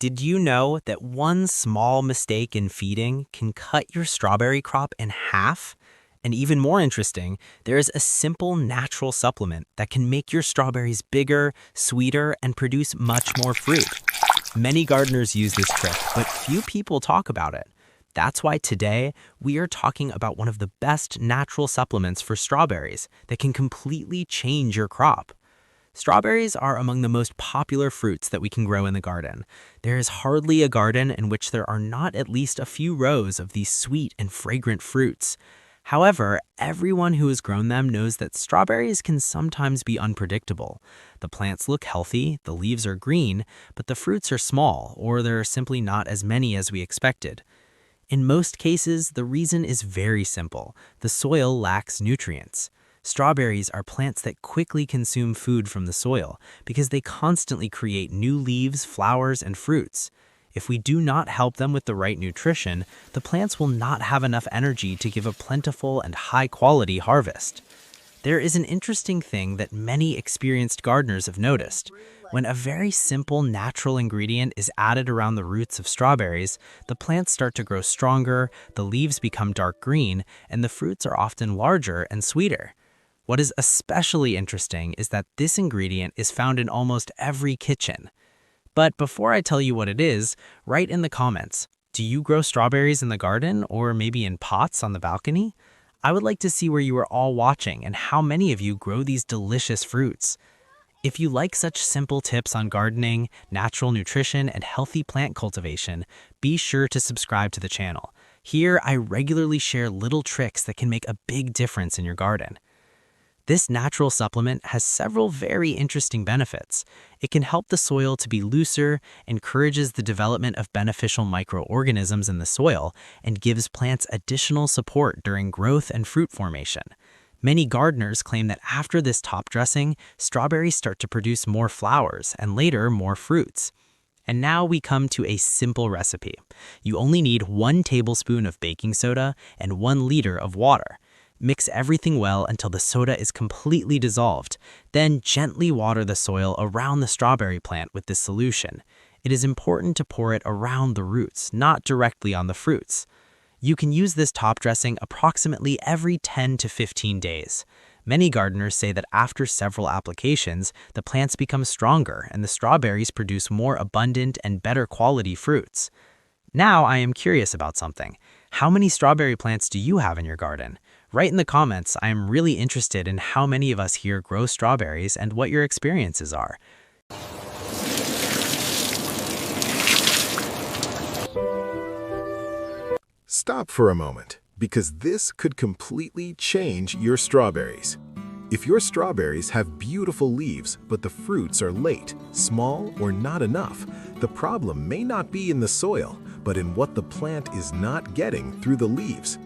Did you know that one small mistake in feeding can cut your strawberry crop in half? And even more interesting, there is a simple natural supplement that can make your strawberries bigger, sweeter, and produce much more fruit. Many gardeners use this trick, but few people talk about it. That's why today we are talking about one of the best natural supplements for strawberries that can completely change your crop. Strawberries are among the most popular fruits that we can grow in the garden. There is hardly a garden in which there are not at least a few rows of these sweet and fragrant fruits. However, everyone who has grown them knows that strawberries can sometimes be unpredictable. The plants look healthy, the leaves are green, but the fruits are small, or there are simply not as many as we expected. In most cases, the reason is very simple. The soil lacks nutrients. Strawberries are plants that quickly consume food from the soil because they constantly create new leaves, flowers, and fruits. If we do not help them with the right nutrition, the plants will not have enough energy to give a plentiful and high-quality harvest. There is an interesting thing that many experienced gardeners have noticed. When a very simple natural ingredient is added around the roots of strawberries, the plants start to grow stronger, the leaves become dark green, and the fruits are often larger and sweeter. What is especially interesting is that this ingredient is found in almost every kitchen. But before I tell you what it is, write in the comments, do you grow strawberries in the garden or maybe in pots on the balcony? I would like to see where you are all watching and how many of you grow these delicious fruits. If you like such simple tips on gardening, natural nutrition, and healthy plant cultivation, be sure to subscribe to the channel. Here, I regularly share little tricks that can make a big difference in your garden. This natural supplement has several very interesting benefits. It can help the soil to be looser, encourages the development of beneficial microorganisms in the soil, and gives plants additional support during growth and fruit formation. Many gardeners claim that after this top dressing, strawberries start to produce more flowers and later more fruits. And now we come to a simple recipe. You only need 1 tablespoon of baking soda and 1 liter of water. Mix everything well until the soda is completely dissolved. Then gently water the soil around the strawberry plant with this solution. It is important to pour it around the roots, not directly on the fruits. You can use this top dressing approximately every 10 to 15 days. Many gardeners say that after several applications, the plants become stronger and the strawberries produce more abundant and better quality fruits. Now I am curious about something. How many strawberry plants do you have in your garden? Write in the comments. I am really interested in how many of us here grow strawberries and what your experiences are. Stop for a moment, because this could completely change your strawberries. If your strawberries have beautiful leaves, but the fruits are late, small, or not enough, the problem may not be in the soil, but in what the plant is not getting through the leaves.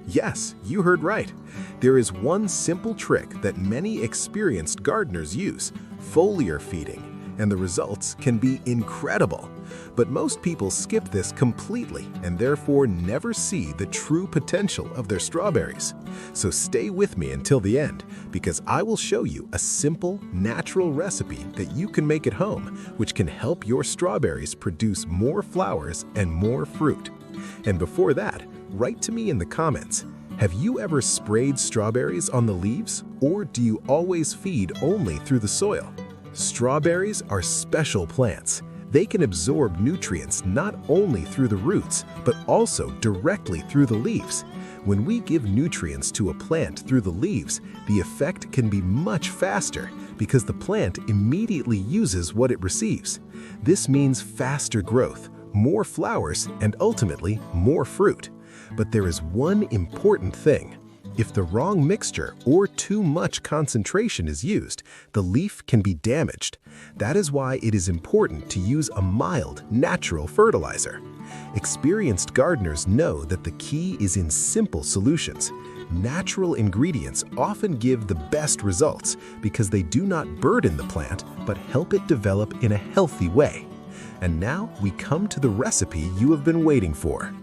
Yes, you heard right. There is one simple trick that many experienced gardeners use: foliar feeding, and the results can be incredible. But most people skip this completely and therefore never see the true potential of their strawberries. So stay with me until the end, because I will show you a simple, natural recipe that you can make at home, which can help your strawberries produce more flowers and more fruit. And before that, write to me in the comments. Have you ever sprayed strawberries on the leaves, or do you always feed only through the soil? Strawberries are special plants. They can absorb nutrients not only through the roots, but also directly through the leaves. When we give nutrients to a plant through the leaves, the effect can be much faster because the plant immediately uses what it receives. This means faster growth, more flowers, and ultimately more fruit. But there is one important thing. If the wrong mixture or too much concentration is used, the leaf can be damaged. That is why it is important to use a mild, natural fertilizer. Experienced gardeners know that the key is in simple solutions. Natural ingredients often give the best results because they do not burden the plant, but help it develop in a healthy way. And now we come to the recipe you have been waiting for.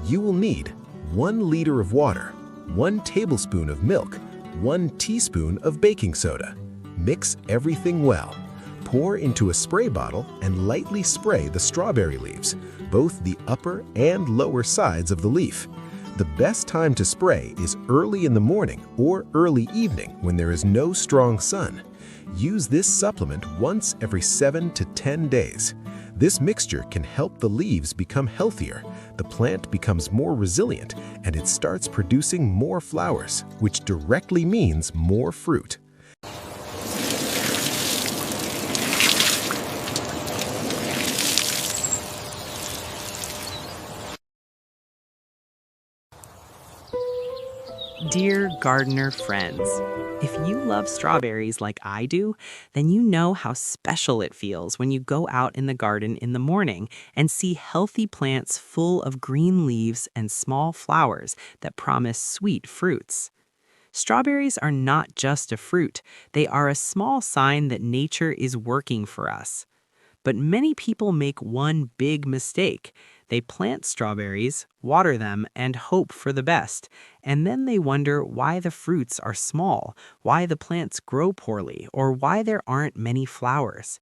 You will need 1 liter of water, 1 tablespoon of milk, 1 teaspoon of baking soda. Mix everything well. Pour into a spray bottle and lightly spray the strawberry leaves, both the upper and lower sides of the leaf. The best time to spray is early in the morning or early evening when there is no strong sun. Use this supplement once every 7 to 10 days. This mixture can help the leaves become healthier, the plant becomes more resilient, and it starts producing more flowers, which directly means more fruit. Dear gardener friends, if you love strawberries like I do, then you know how special it feels when you go out in the garden in the morning and see healthy plants full of green leaves and small flowers that promise sweet fruits. Strawberries are not just a fruit, they are a small sign that nature is working for us. But many people make one big mistake. They plant strawberries, water them, and hope for the best. And then they wonder why the fruits are small, why the plants grow poorly, or why there aren't many flowers.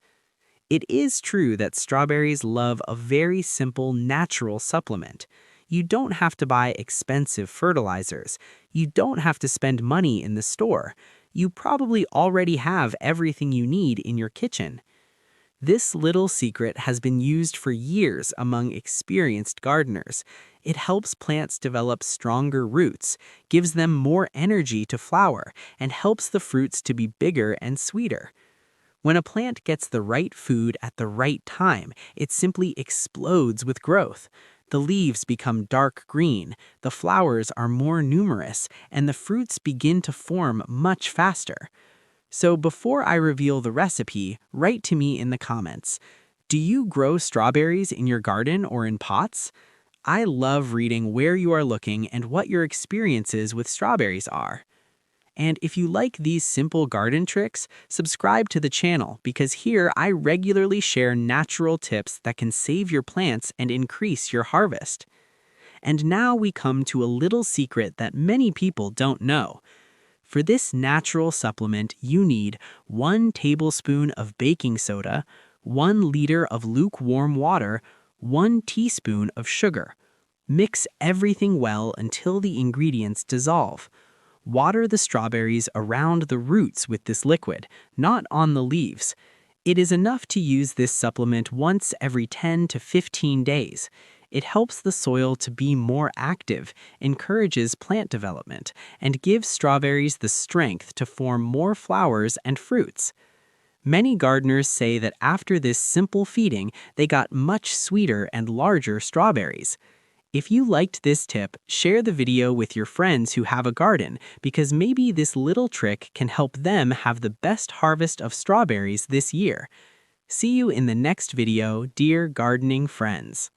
It is true that strawberries love a very simple natural supplement. You don't have to buy expensive fertilizers. You don't have to spend money in the store. You probably already have everything you need in your kitchen. This little secret has been used for years among experienced gardeners. It helps plants develop stronger roots, gives them more energy to flower, and helps the fruits to be bigger and sweeter. When a plant gets the right food at the right time, it simply explodes with growth. The leaves become dark green, the flowers are more numerous, and the fruits begin to form much faster. So before I reveal the recipe, write to me in the comments. Do you grow strawberries in your garden or in pots? I love reading where you are looking and what your experiences with strawberries are. And if you like these simple garden tricks, subscribe to the channel because here I regularly share natural tips that can save your plants and increase your harvest. And now we come to a little secret that many people don't know. For this natural supplement, you need 1 tablespoon of baking soda, 1 liter of lukewarm water, 1 teaspoon of sugar. Mix everything well until the ingredients dissolve. Water the strawberries around the roots with this liquid, not on the leaves. It is enough to use this supplement once every 10 to 15 days. It helps the soil to be more active, encourages plant development, and gives strawberries the strength to form more flowers and fruits. Many gardeners say that after this simple feeding, they got much sweeter and larger strawberries. If you liked this tip, share the video with your friends who have a garden because maybe this little trick can help them have the best harvest of strawberries this year. See you in the next video, dear gardening friends.